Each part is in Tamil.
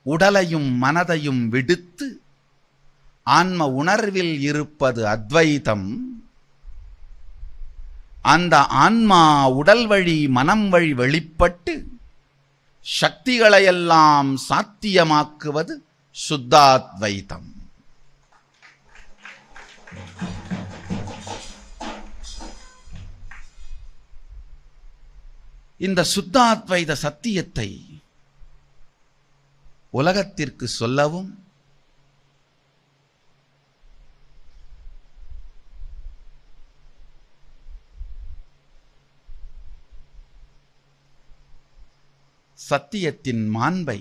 உடலையும் மனதையும் விடுத்து ஆன்ம உணர்வில் இருப்பது அத்வைதம். அந்த ஆன்மா உடல் வழி மனம் வழி வெளிப்பட்டு சக்திகளையெல்லாம் சாத்தியமாக்குவது சுத்தாத்வைதம். இந்த சுத்தாத்வைத சத்தியத்தை உலகத்திற்கு சொல்லவும் சத்தியத்தின் மாண்பை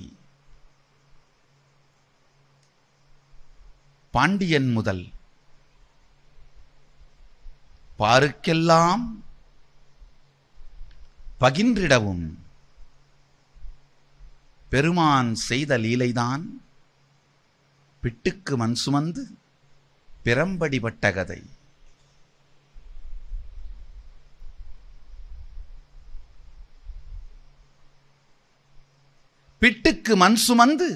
பாண்டியன் முதல் பாருக்கெல்லாம் பகின்றிடவும் பெருமான் செய்த லீலைதான் பிட்டுக்கு மண் சுமந்து பிரம்படிபட்ட கதை. பிட்டுக்கு மண் சுமந்து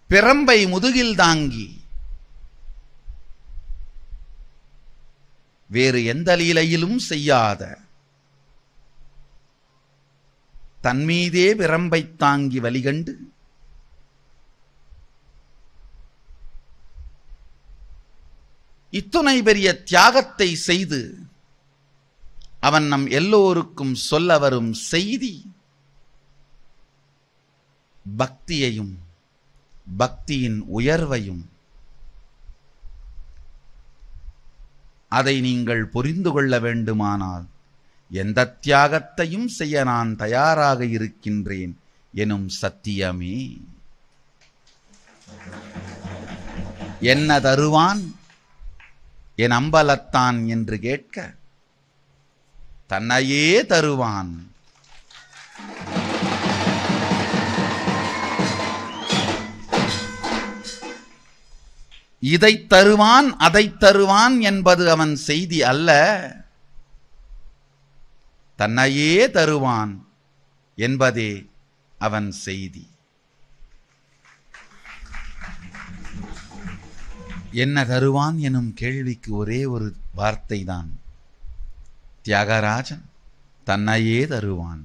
பிரம்பை முதுகில் தாங்கி வேறு எந்த லீலையிலும் செய்யாத தன்மீதே பிரம்பை தாங்கி வலிகண்டு இத்துணை பெரிய தியாகத்தை செய்து அவன் நம் எல்லோருக்கும் சொல்ல வரும் செய்தி பக்தியையும் பக்தியின் உயர்வையும். அதை நீங்கள் புரிந்து கொள்ள வேண்டுமானால் எந்த தியாகத்தையும் செய்ய நான் தயாராக இருக்கின்றேன் எனும் சத்தியமே. என்ன தருவான் என் அம்பலத்தான் என்று கேட்க தன்னையே தருவான். இதை தருவான் அதை தருவான் என்பது அவன் செய்தி அல்ல, தன்னையே தருவான் என்பதே அவன் செய்தி. என்ன தருவான் எனும் கேள்விக்கு ஒரே ஒரு வார்த்தை தான், தியாகராஜன் தன்னையே தருவான்.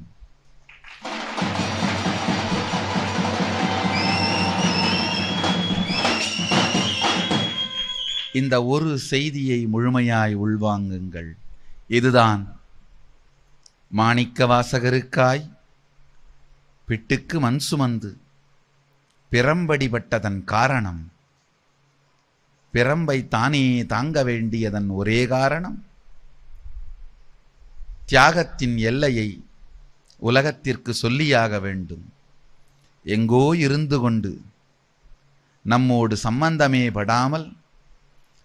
இந்த ஒரு செய்தியை முழுமையாய் உள்வாங்குங்கள். இதுதான் மாணிக்க வாசகருக்காய் பிட்டுக்கு மண் சுமந்து பிரம்படிபட்டதன் காரணம். பிரம்பை தானே தாங்க வேண்டியதன் ஒரே காரணம் தியாகத்தின் எல்லையை உலகத்திற்கு சொல்லியாக வேண்டும். எங்கோ இருந்து கொண்டு நம்மோடு சம்பந்தமே படாமல்,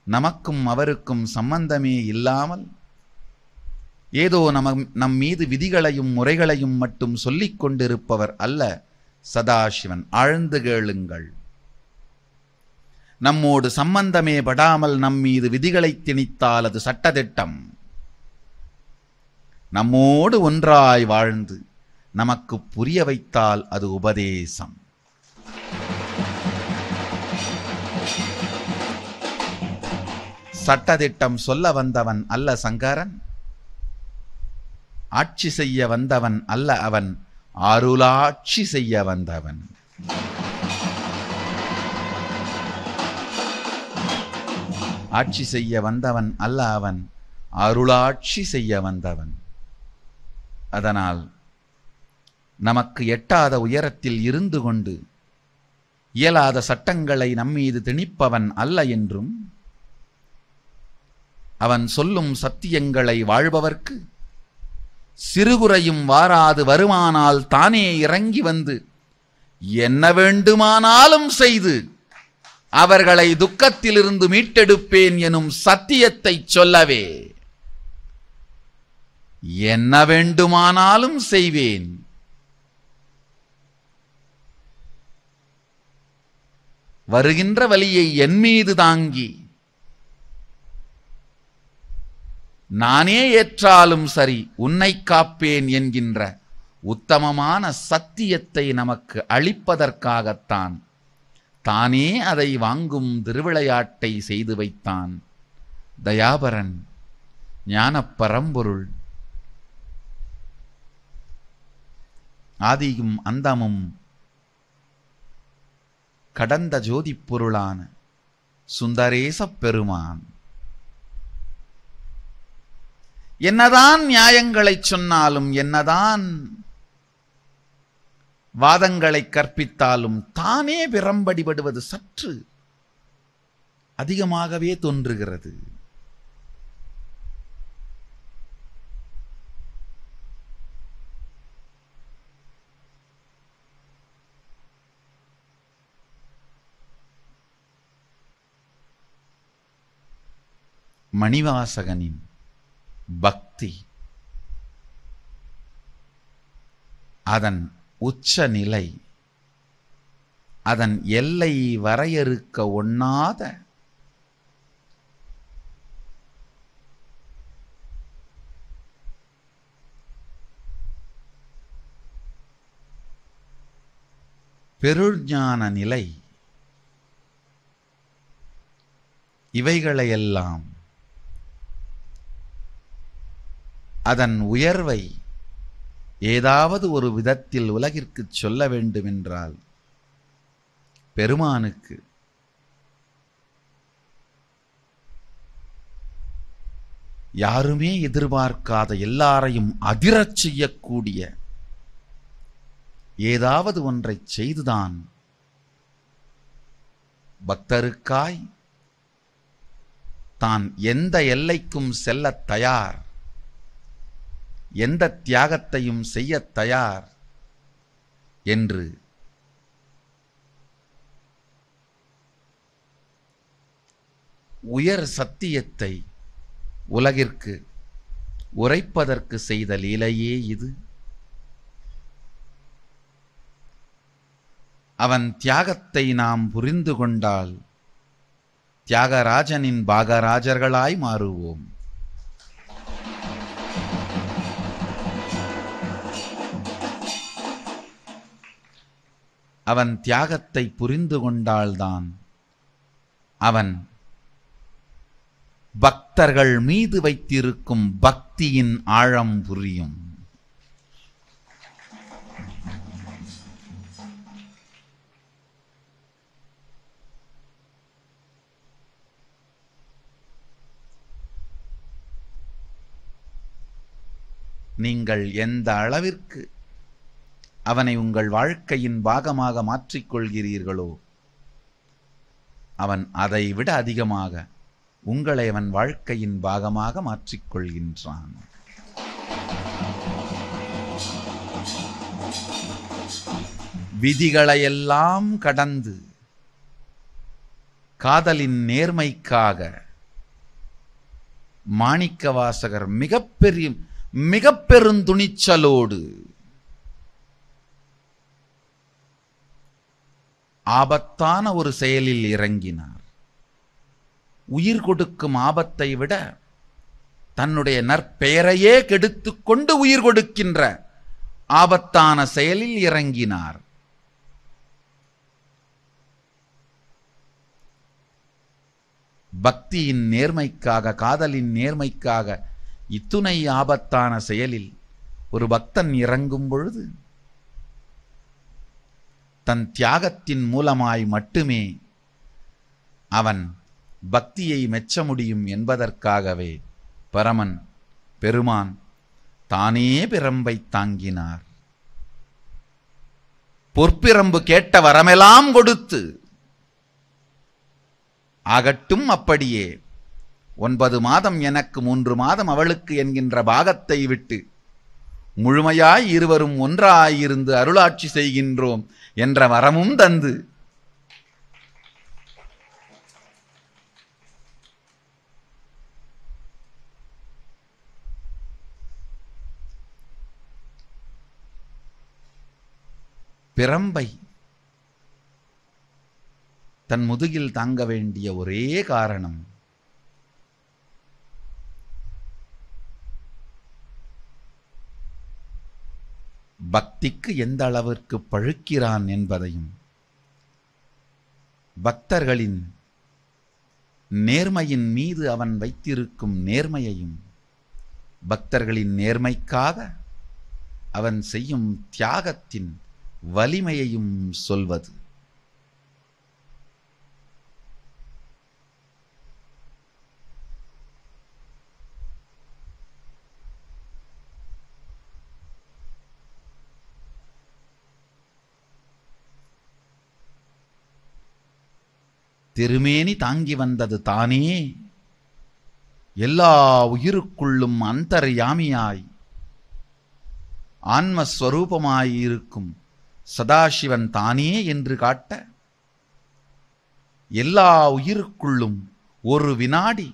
நமக்கும் அவருக்கும் சம்பந்தமே இல்லாமல் ஏதோ நம் மீது விதிகளையும் முறைகளையும் மட்டும் சொல்லிக் கொண்டிருப்பவர் அல்ல சதாசிவன். ஆழ்ந்து கேளுங்கள். நம்மோடு சம்பந்தமே படாமல் நம் மீது விதிகளை திணித்தால் அது சட்டதிட்டம். நம்மோடு ஒன்றாய் வாழ்ந்து நமக்கு புரிய வைத்தால் அது உபதேசம். சட்டதிட்டம் சொல்ல வந்தவன் அல்ல சங்கரன், ஆட்சி செய்ய வந்தவன் அல்ல அவன், அருளாட்சி செய்ய வந்தவன். ஆட்சி செய்ய வந்தவன் அல்ல அவன், அருளாட்சி செய்ய வந்தவன். அதனால் நமக்கு எட்டாத உயரத்தில் இருந்து கொண்டு இயலாத சட்டங்களை நம்மீது திணிப்பவன் அல்ல என்றும், அவன் சொல்லும் சத்தியங்களை வாழ்பவர்க்கு சிறுகுறையும் வாராது வருமானால் தானே இறங்கி வந்து என்ன வேண்டுமானாலும் செய்து அவர்களை துக்கத்திலிருந்து மீட்டெடுப்பேன் எனும் சத்தியத்தை சொல்லவே என்ன வேண்டுமானாலும் செய்வேன். வருகின்ற வலியை என் மீது தாங்கி நானே ஏற்றாலும் சரி உன்னை காப்பேன் என்கின்ற உத்தமமான சத்தியத்தை நமக்கு அளிப்பதற்காகத்தான் தானே அதை வாங்கும் திருவிளையாட்டை செய்து வைத்தான் தயாபரன் ஞானப் பரம்பொருள். ஆதியும் அந்தமும் கடந்த ஜோதிப் பொருளான சுந்தரேசப் பெருமான் என்னதான் நியாயங்களைச் சொன்னாலும், என்னதான் வாதங்களை கற்பித்தாலும் தானே பிரம்படிபடுவது சற்று அதிகமாகவே தோன்றுகிறது. மணிவாசகனின் பக்தி அதன் உச்ச நிலை, அதன் எல்லை வரையறுக்க ஒண்ணாத பெருஞான நிலை, இவைகளையெல்லாம் அதன் உயர்வை ஏதாவது ஒரு விதத்தில் உலகிற்கு சொல்ல வேண்டுமென்றால் பெருமானுக்கு யாருமே எதிர்பார்க்காத, எல்லாரையும் அதிரச் செய்யக்கூடிய ஏதாவது ஒன்றை செய்துதான் பக்தருக்காய் தான் எந்த எல்லைக்கும் செல்ல தயார், எந்த தியாகத்தையும் செய்ய தயார் என்று உயர் சத்தியத்தை உலகிற்கு உரைப்பதற்கு செய்த லீலையே இது. அவன் தியாகத்தை நாம் புரிந்து கொண்டால் தியாகராஜனின் பாகராஜர்களாய் மாறுவோம். அவன் தியாகத்தை புரிந்து கொண்டால்தான் அவன் பக்தர்கள் மீது வைத்திருக்கும் பக்தியின் ஆழம் புரியும். நீங்கள் எந்த அளவிற்கு அவனை உங்கள் வாழ்க்கையின் பாகமாக மாற்றிக்கொள்கிறீர்களோ அவன் அதைவிட அதிகமாக உங்களை அவன் வாழ்க்கையின் பாகமாக மாற்றிக்கொள்கின்றான். விதிகளையெல்லாம் கடந்து காதலின் நேர்மைக்காக மாணிக்கவாசகர் மிக பெருந்துணிச்சலோடு ஆபத்தான ஒரு செயலில் இறங்கினார். உயிர் கொடுக்கும் ஆபத்தை விட தன்னுடைய நற்பெயரையே கெடுத்துக் கொண்டு உயிர் கொடுக்கின்ற ஆபத்தான செயலில் இறங்கினார். பக்தியின் நேர்மைக்காக, காதலின் நேர்மைக்காக இத்துணை ஆபத்தான செயலில் ஒரு பக்தன் இறங்கும் பொழுது தன் தியாகத்தின் மூலமாய் மட்டுமே அவன் பக்தியை மெச்ச முடியும் என்பதற்காகவே பரமன் பெருமான் தானே பிரம்பை தாங்கினார். பொற்பிரம்பு கேட்ட வரமெல்லாம் கொடுத்து ஆகட்டும் அப்படியே 9 மாதம் எனக்கு 3 மாதம் அவளுக்கு என்கின்ற பாகத்தை விட்டு முழுமையாய் இருவரும் ஒன்றாயிருந்து அருளாட்சி செய்கின்றோம் என்ற வரமும் தந்து பிரம்பை தன் முதுகில் தாங்க வேண்டிய ஒரே காரணம் பக்திக்கு எந்த அளவிற்கு பழுக்கிறான் என்பதையும், பக்தர்களின் நேர்மையின் மீது அவன் வைத்திருக்கும் நேர்மையையும், பக்தர்களின் நேர்மைக்காக அவன் செய்யும் தியாகத்தின் வலிமையையும் சொல்வது. திருமேனி தாங்கி வந்தது தானே, எல்லா உயிருக்குள்ளும் அந்தர்யாமியாய் ஆன்மஸ்வரூபமாயிருக்கும் சதாசிவன் தானே என்று காட்ட, எல்லா உயிருக்குள்ளும் ஒரு வினாடி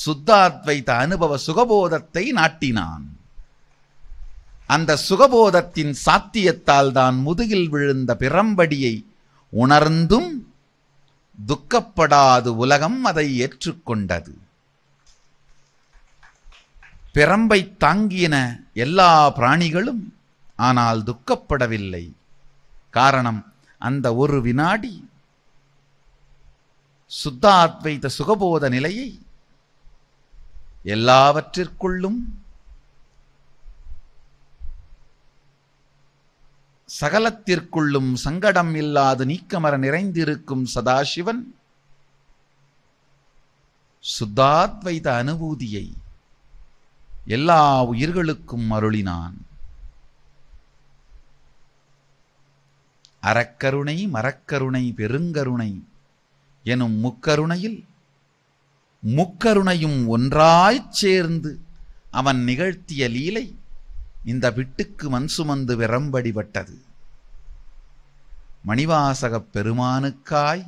சுத்தாத்வைத அனுபவ சுகபோதத்தை நாட்டினான். அந்த சுகபோதத்தின் சாத்தியத்தால் தான் முதுகில் விழுந்த பிரம்படியை உணர்ந்தும் துக்கப்படாது உலகம் அதை ஏற்றுக்கொண்டது. பிரம்பை தாங்கின எல்லா பிராணிகளும் ஆனால் துக்கப்படவில்லை. காரணம், அந்த ஒரு வினாடி சுத்தாத்வைத சுகபோத நிலையை எல்லாவற்றிற்குள்ளும் சகலத்திற்குள்ளும் சங்கடம் இல்லாது நீக்கமர நிறைந்திருக்கும் சதாசிவன் சுத்தாத்வைத அனுபூதியை எல்லா உயிர்களுக்கும் அருளினான். அறக்கருணை, மரக்கருணை, பெருங்கருணை எனும் முக்கருணையில் முக்கருணையும் ஒன்றாய்ச் சேர்ந்து அவன் நிகழ்த்திய லீலை இந்த விட்டுக்கு மண் சுமந்து விரம்படிபட்டது. மணிவாசகப் பெருமானுக்காய்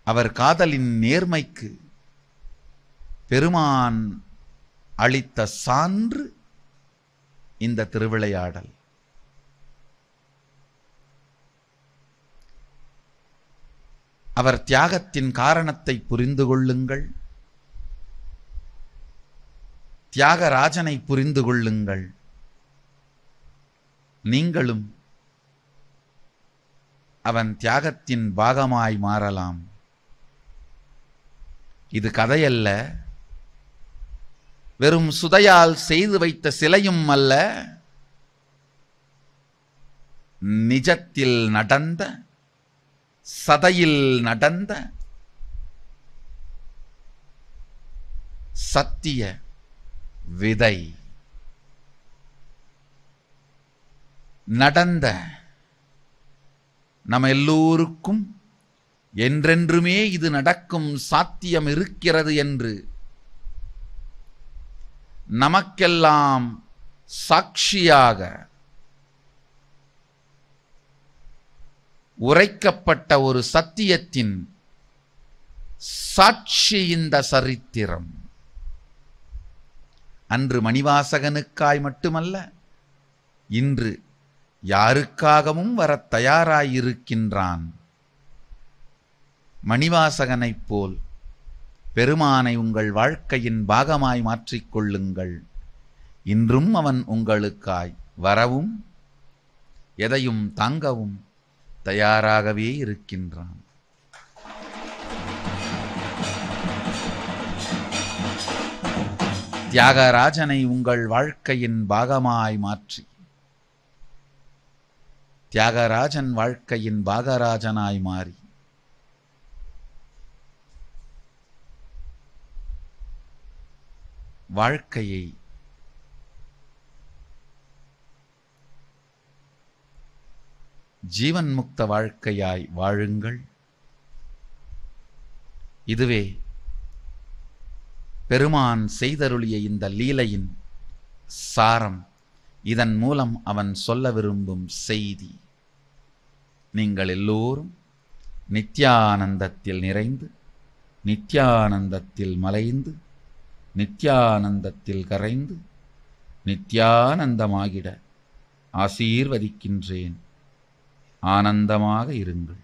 அவர் காதலின் நேர்மைக்கு பெருமான் அளித்த சான்று இந்த திருவிளையாடல். அவர் தியாகத்தின் காரணத்தை புரிந்து கொள்ளுங்கள். தியாகராஜனை புரிந்து கொள்ளுங்கள். நீங்களும் அவன் தியாகத்தின் பாகமாய் மாறலாம். இது கதையல்ல, வெறும் சுதையால் செய்து வைத்த சிலையும் அல்ல, நிஜத்தில் நடந்த, சதையில் நடந்த சத்திய விதை. நடந்த நம்ம எல்லோருக்கும் என்றென்றுமே இது நடக்கும் சாத்தியம் இருக்கிறது என்று நமக்கெல்லாம் சாட்சியாக உரைக்கப்பட்ட ஒரு சத்தியத்தின் சாட்சி இந்த சரித்திரம். அன்று மணிவாசகனுக்காய் மட்டுமல்ல, இன்று யாருக்காகவும் வரத் தயாராயிருக்கின்றான். மணிவாசகனைப் போல் பெருமானை உங்கள் வாழ்க்கையின் பாகமாய் மாற்றிக்கொள்ளுங்கள். இன்றும் அவன் உங்களுக்காய் வரவும் எதையும் தாங்கவும் தயாராகவே இருக்கின்றான். தியாகராஜனை உங்கள் வாழ்க்கையின் பாகமாய் மாற்றி, தியாகராஜன் வாழ்க்கையின் பாகராஜனாய் மாறி வாழ்க்கையை ஜீவன் முக்த வாழ்க்கையாய் வாழுங்கள். இதுவே பெருமான் செய்தருளிய இந்த லீலையின் சாரம். இதன் மூலம் அவன் சொல்ல விரும்பும் செய்தி, நீங்கள் எல்லோரும் நித்யானந்தத்தில் நிறைந்து, நித்யானந்தத்தில் மலைந்து, நித்யானந்தத்தில் கரைந்து, நித்யானந்தமாகிட ஆசீர்வதிக்கின்றேன். ஆனந்தமாக இருங்கள்.